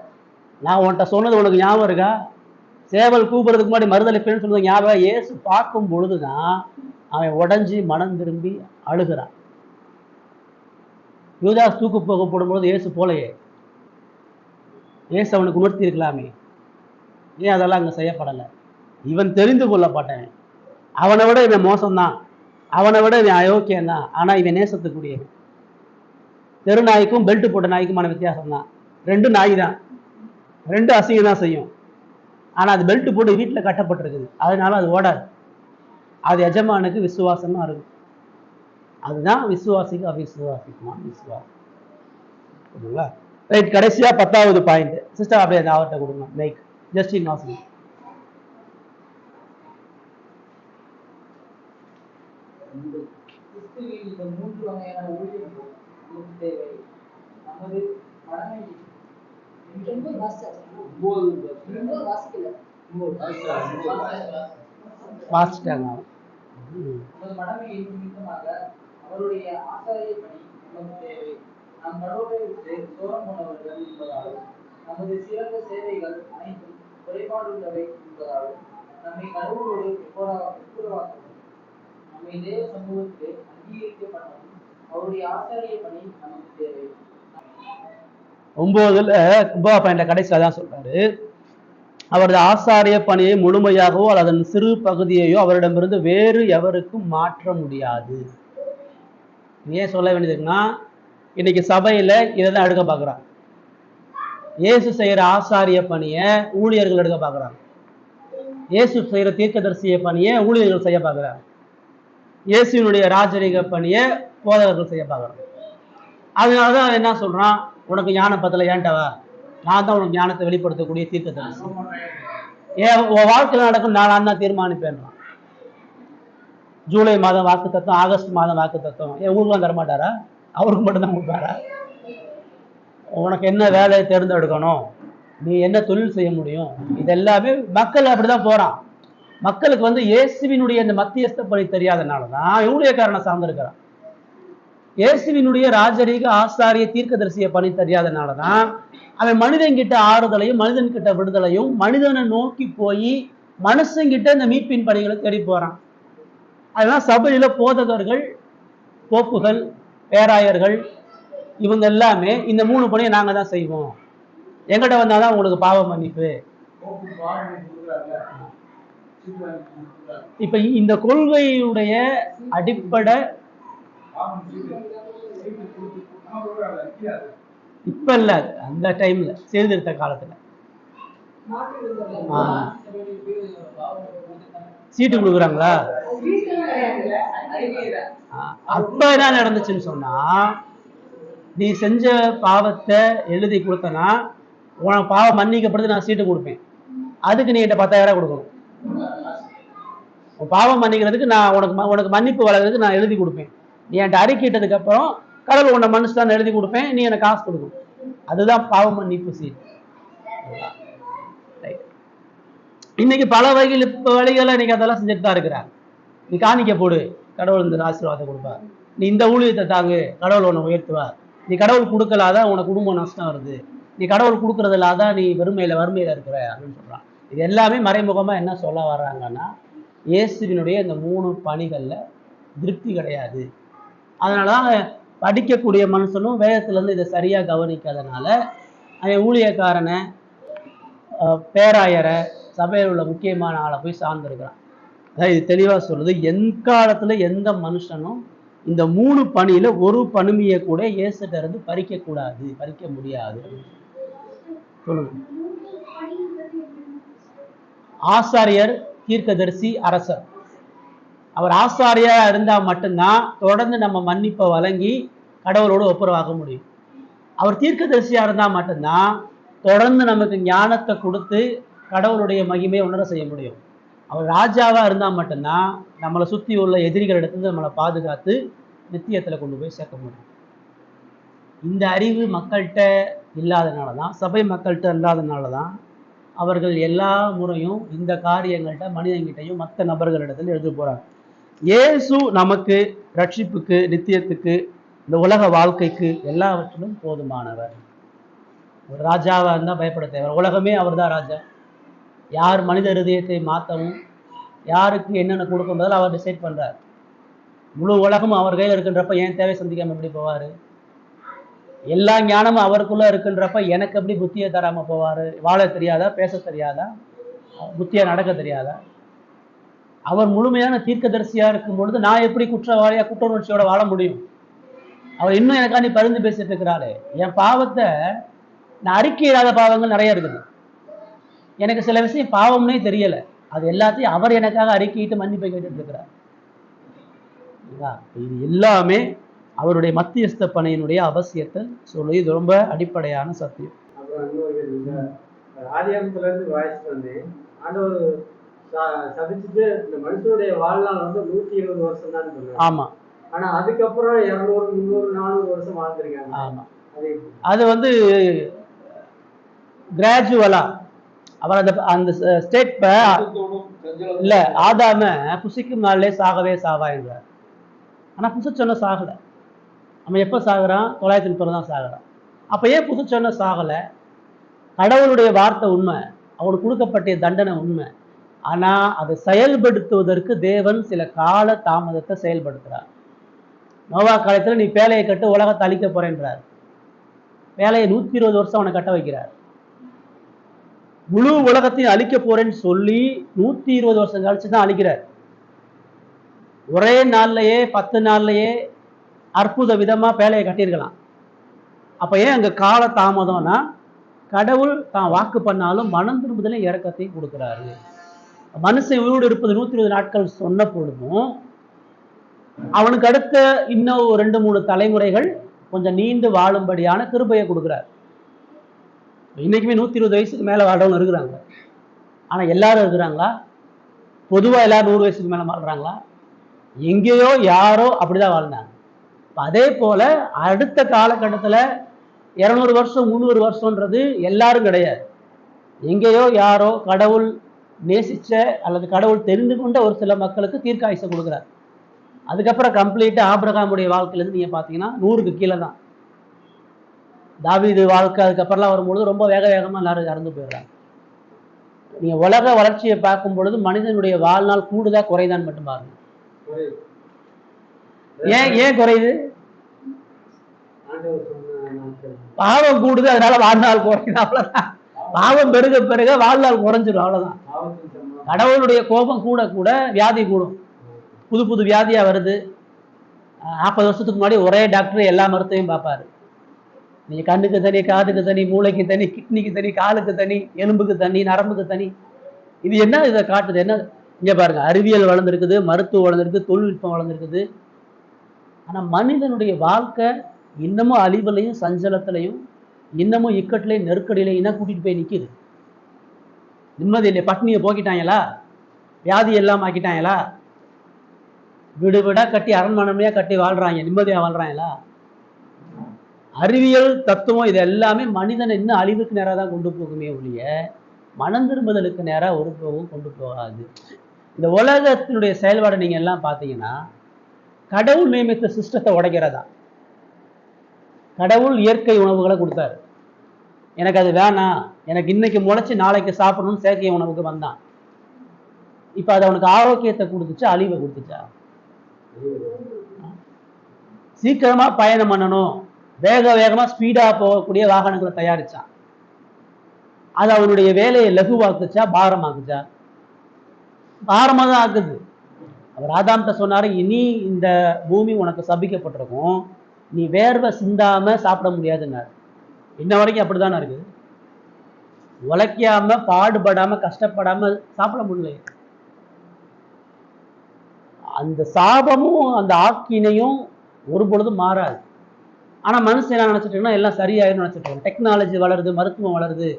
[SPEAKER 1] நான் உன்கிட்ட சொன்னது உனக்கு ஞாபகம் இருக்கா? சேவல் கூப்பிடுறதுக்கு முன்னாடி மறுதளிப்பேன்னு சொன்னது ஞாபகம்? ஏசு பார்க்கும் பொழுதுதான் அவன் உடஞ்சி மனம் திரும்பி அழுகிறான். யூதாஸ் தூக்கு போகப்படும் பொழுது ஏசு போலையே, ஏசு அவனுக்கு உணர்த்தி இருக்கலாமே, ஏன் அதெல்லாம் அங்க செய்யப்படலை? இவன் தெரிந்து கொள்ளப்பட்டவன், அவனை விட இவன் மோசம்தான், அவனை விட இவன் அயோக்கியம்தான், ஆனா இவன் நேசத்துக்குரியவன். தெரு நாய்க்கும் பெல்ட் போட்ட நாய்க்குமான வித்தியாசம் தான். 2 நாய் தான், 2 அசிங்கம் தான் செய்யும். ஆனா அது பெல்ட் போட்டு வீட்டுல கட்டப்பட்டிருக்குது, அதனால அது ஓடாது. அது எஜமானுக்கு விசுவாசமா இருக்கும். அதுதான் விசுவாசிக்கு அவிசுவாசிக்குமான விசுவாசம். ஓகேங்களா? ரைட். கடைசியா 10வது பாயிண்ட் சிஸ்டர், அப்படியே அந்த அவர்கிட்ட கொடுங்க மைக். ஜஸ்டின் வாசன்.
[SPEAKER 3] இந்த 3 வகையான ஊழியர்கள் தேவை. நமது கடமை
[SPEAKER 1] வாசிட்டாங்க.
[SPEAKER 3] மடமையின் நிமித்தமாக அவருடைய ஆசாரிய பணி நமக்கு தேவை. நம் கடவுளை விட்டு தூரம் போனவர்கள் என்பதாலும், நமது சிறந்த சேவைகள் அனைத்தும் குறைபாடுள்ளவை என்பதாலும் நம்மை கடவுளோடு ஒப்புரவாக்கவும் நம்மை தேவ சமூகத்திலே அங்கீகரிக்கப்படவும் அவருடைய ஆசாரிய பணி நமக்கு தேவை.
[SPEAKER 1] 9 பாயிண்ட்ல கடைசியில தான் சொல்றாரு, அவரது ஆசாரிய பணியை முழுமையாகவோ அல்லது அதன் சிறு பகுதியையோ அவரிடமிருந்து வேறு எவருக்கும் மாற்ற முடியாது. ஏன் சொல்ல வேண்டியதுன்னா, இன்னைக்கு சபையில இதைதான் எடுக்க பார்க்குறாங்க. இயேசு செய்யற ஆசாரிய பணியை ஊழியர்கள் எடுக்க பார்க்குறாங்க. இயேசு செய்யற தீர்க்கதரிசிய பணியை ஊழியர்கள் செய்ய பார்க்குறாங்க. இயேசுனுடைய ராஜரீக பணியை போதகர்கள் செய்ய பார்க்குறாங்க. அதனாலதான் என்ன சொல்றான், உனக்கு ஞானம் பத்தல, ஏன்ட்டவா, நான் தான் உனக்கு ஞானத்தை வெளிப்படுத்தக்கூடிய தீர்க்கதரிசி. ஏன் உன் வாழ்க்கையில் நடக்கும் நான் தான் தீர்மானிப்பேன். ஜூலை மாதம் வாக்கு தத்துவம், ஆகஸ்ட் மாதம் வாக்கு தத்துவம். ஏன் ஊருக்குலாம் தரமாட்டாரா? அவருக்கு மட்டும்தான் கொடுப்பாரா? உனக்கு என்ன வேலையை தேர்ந்தெடுக்கணும், நீ என்ன தொழில் செய்ய முடியும், இதெல்லாமே மக்கள் அப்படிதான் போறான். மக்களுக்கு வந்து இயேசுவினுடைய இந்த மத்தியஸ்த பணி தெரியாதனாலதான் ஊழியக்காரனை சார்ந்திருக்கிறான். இயேசுவினுடைய ராஜரீக ஆசாரிய தீர்க்கதரிசிய பணி தெரியாதனாலதான் அவன் மனிதன்கிட்ட ஆறுதலையும் மனிதன்கிட்ட விடுதலையும் மனிதனை நோக்கி போய் மனுஷங்கிட்ட இந்த மீட்பின் பணிகளை தேடி போறான். அதெல்லாம் சபையில போதகர்கள், போப்புகள், பேராயர்கள் இவங்க எல்லாமே இந்த 3 பணியை நாங்க தான் செய்வோம், எங்கிட்ட வந்தாதான் உங்களுக்கு பாவ மன்னிப்பு. இப்ப இந்த கொள்கையுடைய அடிப்படை இப்ப இல்ல, அந்த டைம்ல சீர்திருத்த காலத்துல சீட்டு கொடுக்குறாங்களா? அப்ப என்ன நடந்துச்சுன்னு சொன்னா, நீ செஞ்ச பாவத்தை எழுதி கொடுத்தனா உனக்கு பாவம் மன்னிக்கப்படுது, நான் சீட்டு கொடுப்பேன். அதுக்கு நீ என்கிட்ட 10,000 கொடுக்கணும். பாவம் மன்னிக்கிறதுக்கு நான் உனக்கு மன்னிப்பு வழங்குறதுக்கு நான் எழுதி கொடுப்பேன். நீ என்கிட்ட அறிக்கையிட்டதுக்கு அப்புறம் கடவுள் உன்னை மனுஷன் எழுதி கொடுப்பேன், நீ எனக்கு காசு கொடுக்கணும். அதுதான் பாவ மன்னிப்பு சீட்டு. இன்னைக்கு பல வழிகளை இன்னைக்கு அதெல்லாம் செஞ்சுட்டு தான் இருக்கிறாங்க. நீ காணிக்க போடு, கடவுள் இந்த ஆசீர்வாதத்தை கொடுப்பார். நீ இந்த ஊழியத்தை தாங்கு, கடவுள் உன்னை உயர்த்துவார். நீ கடவுள் கொடுக்கலாதான் உனக்கு குடும்பம் நஷ்டம் வருது, நீ கடவுள் கொடுக்கறது இல்லாதான் நீ வறுமையில இருக்கிற அப்படின்னு சொல்றான். இது எல்லாமே மறைமுகமா என்ன சொல்ல வர்றாங்கன்னா, இயேசுவினுடைய இந்த 3 பணிகள்ல திருப்தி கிடையாது. அதனாலதான் படிக்கக்கூடிய மனுஷனும் வேதத்துல இருந்து இதை சரியா கவனிக்காதனால அவன் ஊழியக்காரனை, பேராயரை, சபையில் உள்ள முக்கியமான ஆளை போய் சார்ந்திருக்கிறான். அதான் இது தெளிவா சொல்லுது. எக்காலத்துல எந்த மனுஷனும் இந்த 3 பணியில ஒரு பணிமையை கூட இயேசுட்ட இருந்து பறிக்க முடியாது. சொல்லுங்க. ஆசாரியர், தீர்க்கதரிசி, அரசர். அவர் ஆசாரியா இருந்தா மட்டும்தான் தொடர்ந்து நம்ம மன்னிப்பை வழங்கி கடவுளோடு ஒப்புரவாக முடியும். அவர் தீர்க்கதரிசியா இருந்தா மட்டும்தான் தொடர்ந்து நமக்கு ஞானத்தை கொடுத்து கடவுளுடைய மகிமையை உணர செய்ய முடியும். அவர் ராஜாவா இருந்தா மட்டும்தான் நம்மளை சுத்தி உள்ள எதிரிகளிடத்துல நம்மளை பாதுகாத்து நித்தியத்துல கொண்டு போய் சேர்க்க முடியும். இந்த அறிவு மக்கள்கிட்ட இல்லாதனாலதான், சபை மக்கள்கிட்ட இல்லாதனாலதான் அவர்கள் எல்லா முறையும் இந்த காரியங்கள்ட்ட மனிதன்கிட்டையும் மற்ற நபர்களிடத்துல எழுதி போறாங்க. இயேசு நமக்கு ரட்சிப்புக்கு, நித்தியத்துக்கு, இந்த உலக வாழ்க்கைக்கு எல்லாவற்றிலும் போதுமானவர். ஒரு ராஜாவா இருந்தா பயப்பட தேவை. உலகமே அவர் தான் ராஜா. யார் மனித ஹிருதயத்தை மாற்றவும் யாருக்கு என்னென்ன கொடுக்கும்போதில் அவர் டிசைட் பண்றார். முழு உலகமும் அவர் கையில் இருக்கின்றப்ப ஏன் தேவை சந்திக்காம எப்படி போவாரு? எல்லா ஞானமும் அவருக்குள்ள இருக்கின்றப்ப எனக்கு எப்படி புத்தியை தராம போவாரு? வாழ தெரியாதா, பேச தெரியாதா, புத்தியா நடக்க தெரியாதா? அவர் முழுமையான தீர்க்கதரிசியா இருக்கும் பொழுது நான் எப்படி குற்ற உணர்ச்சியோட வாழ முடியும்? அவர் இன்னும் எனக்காண்டி பரிந்து பேசிட்டு இருக்கிறாரு. என் பாவத்தை நான் அறிக்கையிடாத பாவங்கள் நிறைய இருக்குது. எனக்கு சில விஷயம் பாவம்னே தெரியல, அது எல்லாத்தையும் அவர் எனக்காக அறிக்கையிட்டு மன்னிப்பை கேட்டுட்டு இருக்கிறார். இது எல்லாமே அவருடைய மத்தியஸ்த பணியினுடைய அவசியத்தை சொல்லி இது ரொம்ப அடிப்படையான சத்தியம்.
[SPEAKER 5] அப்புறம் ஆதியாமத்துல இருந்து வாய்ஸ் வந்து ஆண்டவர் சபிச்சுட்டு இந்த மனுஷனுடைய வாழ்நாள் வந்து 120 வருஷம் தான் சொல்லுவாங்க.
[SPEAKER 1] ஆமா.
[SPEAKER 5] ஆனா அதுக்கப்புறம் 200, 300, 400 வருஷம் வாழ்ந்துருக்காங்க.
[SPEAKER 1] ஆமா. அது வந்து கிராஜுவலா அவர் அந்த ஸ்டேட் இல்ல, ஆதாம புசிக்கும் நாளிலே சாகவே சாவா என்றார். ஆனா புசுச்சொன்ன சாகல. அவன் எப்ப சாகுறான்? 930 தான் சாகுறான். அப்ப ஏன் புசுச்சொன்ன சாகல? கடவுளுடைய வார்த்தை உண்மை, அவனுக்கு கொடுக்கப்பட்ட தண்டனை உண்மை. ஆனா அதை செயல்படுத்துவதற்கு தேவன் சில கால தாமதத்தை செயல்படுத்துறார். நோவா காலத்துல நீ பேழையை கட்டு உலகத்தை அழிக்க போறேன்றார். பேழையை 120 வருஷம் அவனை கட்ட வைக்கிறார். முழு உலகத்தையும் அழிக்க போறேன்னு சொல்லி 120 வருஷம் கழிச்சுதான் அழிக்கிறார். ஒரே நாள்லயே 10 நாள்லயே அற்புத விதமா பேழையை கட்டியிருக்கலாம். அப்ப ஏன் அங்க கால தாமதம்னா, கடவுள் தான் வாக்கு பண்ணாலும் மனம் திரும்புதலே இறக்கத்தையும் கொடுக்கிறாரு. மனுஷன் உயிரோடு இருப்பது 120 நாட்கள் சொன்ன பொழுதும் அவனுக்கு அடுத்த இன்னும் 2-3 தலைமுறைகள் கொஞ்சம் நீண்டு வாழும்படியான கிருபையை கொடுக்கிறார். இன்னைக்குமே 120 வயசுக்கு மேல வாழ்றவங்க இருக்கிறாங்க. ஆனா எல்லாரும் இருக்கிறாங்களா? பொதுவா எல்லாரும் 100 வயசுக்கு மேல வாழ்றாங்களா? எங்கேயோ யாரோ அப்படிதான் வாழ்ந்தாங்க. அதே போல அடுத்த காலகட்டத்தில் 200 வருஷம் 300 வருஷம்ன்றது எல்லாரும் கிடையாது. எங்கேயோ யாரோ கடவுள் நேசிச்ச அல்லது கடவுள் தெரிந்து கொண்ட ஒரு சில மக்களுக்கு தீர்க்காயுசை கொடுக்குறார். அதுக்கப்புறம் கம்ப்ளீட்டா ஆபிரகாமுடைய வாழ்க்கையிலேருந்து நீங்க பார்த்தீங்கன்னா 100க்கு கீழே தான். தாவீது வாழ்க்கை அதுக்கப்புறம்லாம் வரும்பொழுது ரொம்ப வேக வேகமாக எல்லாரும் இறந்து போயிடுறாங்க. நீங்க உலக வளர்ச்சியை பார்க்கும் பொழுது மனிதனுடைய வாழ்நாள் கூடுதா குறைதான் மட்டும் பாருங்க. ஏன் குறையுது? பாவம் கூடுது, அதனால வாழ்நாள் குறையுது, அவ்வளவுதான். பாவம் பெருக பெருக வாழ்நாள் குறைஞ்சிடும், அவ்வளவுதான். கடவுளுடைய கோபம் கூட கூட வியாதி கூடும். புது புது வியாதியா வருது. 40 வருஷத்துக்கு முன்னாடி ஒரே டாக்டர் எல்லா மருத்துவத்தையும் பார்ப்பாரு. நீங்க கண்ணுக்கு தனி, காதுக்கு தனி, மூளைக்கு தனி, கிட்னிக்கு தனி, காலுக்கு தனி, எலும்புக்கு தனி, நரம்புக்கு தனி. இது என்ன இதை காட்டுது? என்ன இங்க பாருங்க, அறிவியல் வளர்ந்துருக்குது, மருத்துவம் வளர்ந்துருக்கு, தொழில்நுட்பம் வளர்ந்துருக்குது. ஆனா மனிதனுடைய வாழ்க்கை இன்னமும் அழிவுலையும் சஞ்சலத்திலையும் இன்னமும் இக்கட்டிலையும் நெருக்கடியிலையும் கூட்டிட்டு போய் நிக்குது. நிம்மதி இல்லை. பட்னியை போக்கிட்டாங்களா? வியாதி எல்லாம் ஆக்கிட்டாங்களா? வீடு வீடா கட்டி அரண்மனையா கட்டி வாழ்றாங்க, நிம்மதியா வாழ்றாங்களா? அறிவியல் தத்துவம் இது எல்லாமே மனிதனை இன்னும் அழிவுக்கு நேராக தான் கொண்டு போகுமே ஒழிய மனம் திரும்புதலுக்கு நேராக ஒரு போகும் கொண்டு போகாது. இந்த உலகத்தினுடைய செயல்பாடு நீங்க எல்லாம் பார்த்தீங்கன்னா கடவுள் நியமித்த சிஸ்டத்தை உடைக்கிறதா. கடவுள் இயற்கை உணவுகளை கொடுத்தாரு, எனக்கு அது வேணாம், எனக்கு இன்னைக்கு முளைச்சி நாளைக்கு சாப்பிடணும்னு செயற்கை உணவுக்கு வந்தான். இப்ப அது அவனுக்கு ஆரோக்கியத்தை கொடுத்துச்சா அழிவை கொடுத்துச்சா? சீக்கிரமா பயணம் பண்ணணும், வேக வேகமா ஸ்பீடா போகக்கூடிய வாகனங்களை தயாரிச்சான். அது அவனுடைய வேலையை லகுவாக்குச்சா பாரமாக்குச்சா? பாரமா தான் ஆக்குது. அவர் ஆதாம்கிட்ட சொன்னாரு, இனி இந்த பூமி உனக்கு சபிக்கப்பட்டிருக்கும், நீ வேர்வை சிந்தாம சாப்பிட முடியாதுன்னாரு. இன்ன வரைக்கும் அப்படித்தானே இருக்குது. உழைக்காம பாடுபடாம கஷ்டப்படாம சாப்பிட முடியல. அந்த சாபமும் அந்த ஆக்கினையும் ஒரு பொழுதும் மாறாது. ஆனா மனுஷன் என்ன நினைச்சிட்டோம்னா எல்லாம் சரியாயிரும் நினைச்சிட்டோம். டெக்னாலஜி வளருது, மருத்துவம் வளருது,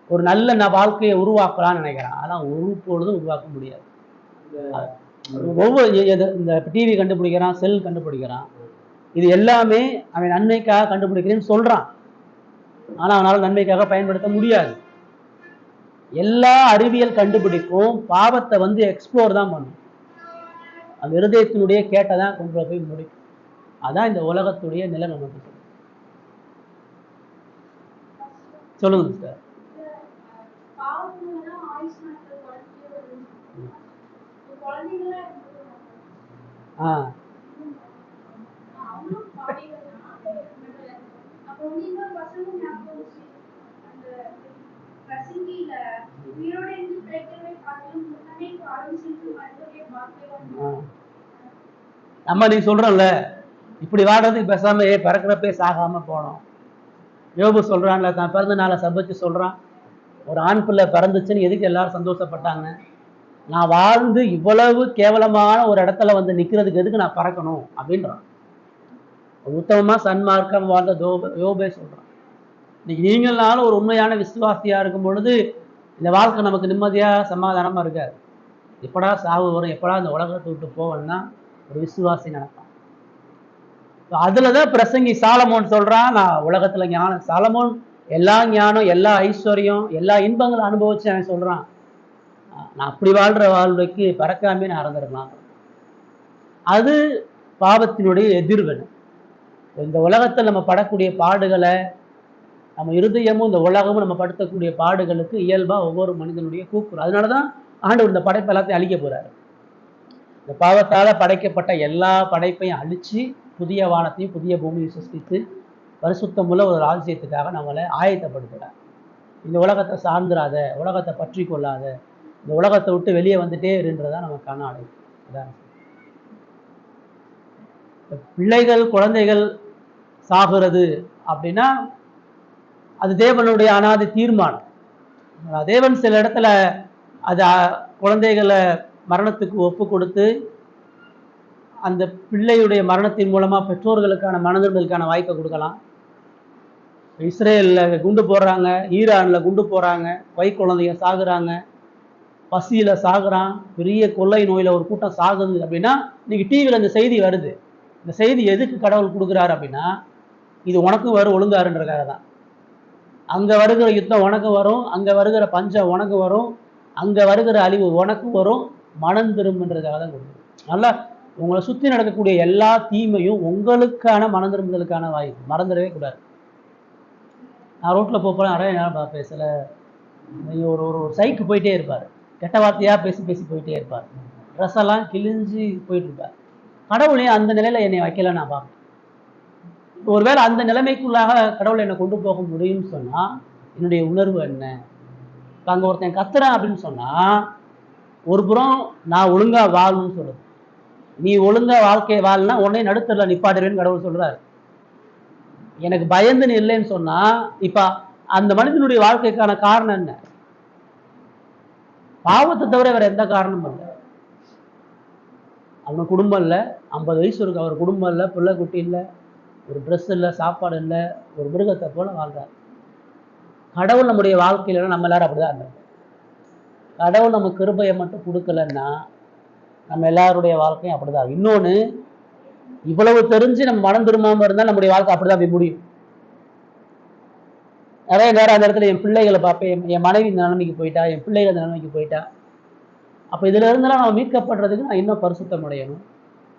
[SPEAKER 1] ஒரு நல்ல வாழ்க்கையை உருவாக்கலாம்னு நினைக்கிறான். ஆனால் ஒரு பொழுதும் உருவாக்க முடியாது. ஒவ்வொரு இந்த டிவி கண்டுபிடிக்கிறான், செல் கண்டுபிடிக்கிறான், இது எல்லாமே அவன் நன்மைக்காக கண்டுபிடிக்கிறேன்னு சொல்றான். ஆனா அவனால் நன்மைக்காக பயன்படுத்த முடியாது. எல்லா அறிவியல் கண்டுபிடிப்பும் பாவத்தை எக்ஸ்ப்ளோர் தான் பண்ணும். அந்த இருதயத்தினுடைய கேட்டதான் கொண்டு போய் முடிக்கும். அதான் இந்த உலகத்துடைய நிலை நமக்கு சொல்லுங்க சார். நம்ம நீ சொல்றோம்ல, இப்படி வாழ்றதுக்கு பேசாம பிறக்கிறப்பே சாகாம போனோம். யோபு சொல்றான்ல, தான் பிறந்த நாளை சபிச்சு சொல்றான், ஒரு ஆண் பிள்ளை பிறந்துச்சுன்னு எதுக்கு எல்லாரும் சந்தோஷப்பட்டாங்க? நான் வாழ்ந்து இவ்வளவு கேவலமான ஒரு இடத்துல நிக்கிறதுக்கு எதுக்கு நான் பறக்கணும் அப்படின்றான். உத்தமமா சன்மார்க்கம் வாழ்ந்த யோபே சொல்றான். இன்னைக்கு நீங்களாலும் ஒரு உண்மையான விசுவாசியா இருக்கும் பொழுது இந்த வாழ்க்கை நமக்கு நிம்மதியா சமாதானமா இருக்காது. எப்படா சாவு வரும், எப்படா இந்த உலகத்தை விட்டு போவேன்னா ஒரு விசுவாசி நினைப்பான். அதுலதான் பிரசங்கி சாலமோன் சொல்றான், நான் உலகத்துல ஞானம், சாலமோன் எல்லா ஞானம், எல்லா ஐஸ்வர்யம், எல்லா இன்பங்களும் அனுபவிச்சு அவன் சொல்றான், நான் அப்படி வாழ்ற வாழ்வைக்கு பறக்காமே நான் இறந்துருக்கலாம். அது பாவத்தினுடைய எதிர்வினை. இந்த உலகத்தில் நம்ம படக்கூடிய பாடுகளை, நம்ம இருதயமும் இந்த உலகமும் நம்ம படுத்தக்கூடிய பாடுகளுக்கு இயல்பா ஒவ்வொரு மனிதனுடைய கூக்குறோம். அதனாலதான் ஆண்டவர் இந்த படைப்பு எல்லாத்தையும் அழிக்க போறாரு. இந்த பாவத்தால படைக்கப்பட்ட எல்லா படைப்பையும் அழிச்சு புதிய வானத்தையும் புதிய பூமியை சிருஷ்டித்து பரிசுத்தமுள்ள ஒரு ராஜ்யத்துக்காக நம்மளை ஆயத்தப்படுத்துறார். இந்த உலகத்தை சார்ந்துடாத, உலகத்தை பற்றி கொள்ளாத, இந்த உலகத்தை விட்டு வெளியே வந்துட்டே இருன்றதான் நமக்கான அழைப்பு. அதான் பிள்ளைகள் குழந்தைகள் சாகுறது அப்படின்னா அது தேவனுடைய அனாதி தீர்மானம். தேவன் சில இடத்துல அது குழந்தைகளை மரணத்துக்கு ஒப்பு கொடுத்து அந்த பிள்ளையுடைய மரணத்தின் மூலமா பெற்றோர்களுக்கான மனதிற்கான வாய்ப்பை கொடுக்கலாம். இஸ்ரேலில் குண்டு போடுறாங்க, ஈரானில் குண்டு போடுறாங்க, குழந்தைங்க சாகுறாங்க. பசியில சாகுறான், பெரிய கொள்ளை நோயில ஒரு கூட்டம் சாகுது அப்படின்னா இன்னைக்கு டிவியில் இந்த செய்தி வருது. இந்த செய்தி எதுக்கு கடவுள் கொடுக்குறாரு அப்படின்னா, இது உனக்கு வரும் ஒழுங்காருன்றதுக்காக தான். அங்க வருகிற யுத்தம் உனக்கு வரும், அங்க வருகிற பஞ்சம் உனக்கு வரும், அங்க வருகிற அழிவு உனக்கு வரும், மனம் திரும்புன்றதுக்காக தான் கொடுக்குது. அதனால உங்களை சுற்றி நடக்கக்கூடிய எல்லா தீமையும் உங்களுக்கான மனம் திரும்புதலுக்கான வாய்ப்பு, மறந்துடவே கூடாது. நான் ரோட்டில் போகிறேன், நிறைய நேரம் பார்ப்பேன். சில ஒரு ஒரு சைக்கு போயிட்டே இருப்பார், கெட்ட வார்த்தையாக பேசி பேசி போயிட்டே இருப்பார், ட்ரெஸ் எல்லாம் கிழிஞ்சு போயிட்டு இருப்பார். கடவுளையும் அந்த நிலையில் என்னை வைக்கல நான் பார்ப்பேன். ஒருவேளை அந்த நிலைமைக்குள்ளாக கடவுளை என்னை கொண்டு போக முடியும்னு சொன்னால் என்னுடைய உணர்வு என்ன? இப்போ அங்கே ஒருத்தன் கத்துறான் அப்படின்னு சொன்னால், ஒரு புறம் நான் ஒழுங்கா வாழணும்னு சொல்லுது, நீ ஒழுங்கா வாழ்க்கையை வாழனா உடனே நடுத்தரில் நிப்பாடுவேன்னு கடவுள் சொல்றாரு. எனக்கு பயந்து நீ இல்லைன்னு சொன்னா, இப்ப அந்த மனிதனுடைய வாழ்க்கைக்கான காரணம் என்ன? பாவத்தை தவிர வேற எந்த காரணமும் இல்லை. அவன் குடும்பம் இல்லை, 50 வயசு இருக்கு, அவர் குடும்பம் இல்லை, பிள்ளை குட்டி இல்லை, ஒரு ட்ரெஸ் இல்லை, சாப்பாடு இல்லை, ஒரு மிருகத்தை போல வாழ்றார். கடவுள் நம்முடைய வாழ்க்கையில நம்ம எல்லாரும் அப்படிதான் இருந்தோம். கடவுள் நம்ம கிருபையை மட்டும் கொடுக்கலன்னா நம்ம எல்லாருடைய வாழ்க்கையும் அப்படிதான். இன்னொன்று, இவ்வளவு தெரிஞ்சு நம்ம மனம் திரும்பாம இருந்தால் நம்முடைய வாழ்க்கை அப்படிதான் போய் முடியும். நிறைய நேரம் அந்த இடத்துல என் பிள்ளைகளை பார்ப்பேன், என் மனைவி இந்த நிலைமைக்கு போயிட்டா, என் பிள்ளைகள் இந்த நிலைமைக்கு போயிட்டா. அப்போ இதுல இருந்தெல்லாம் நம்ம மீட்கப்படுறதுக்கு நான் இன்னும் பரிசுத்தம் அடையணும்.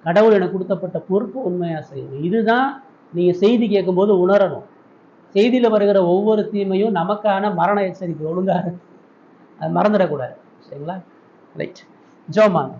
[SPEAKER 1] கடவுள் எனக்கு கொடுத்தப்பட்ட பொறுப்பு உண்மையா செய்யணும். இதுதான் நீங்க செய்தி கேட்கும்போது உணரணும். செய்தியில வருகிற ஒவ்வொரு தீமையும் நமக்கான மரண எச்சரிக்கை. ஒழுங்காக அது மறந்துடக்கூடாது. சரிங்களா? ரைட், ஜோமாங்க.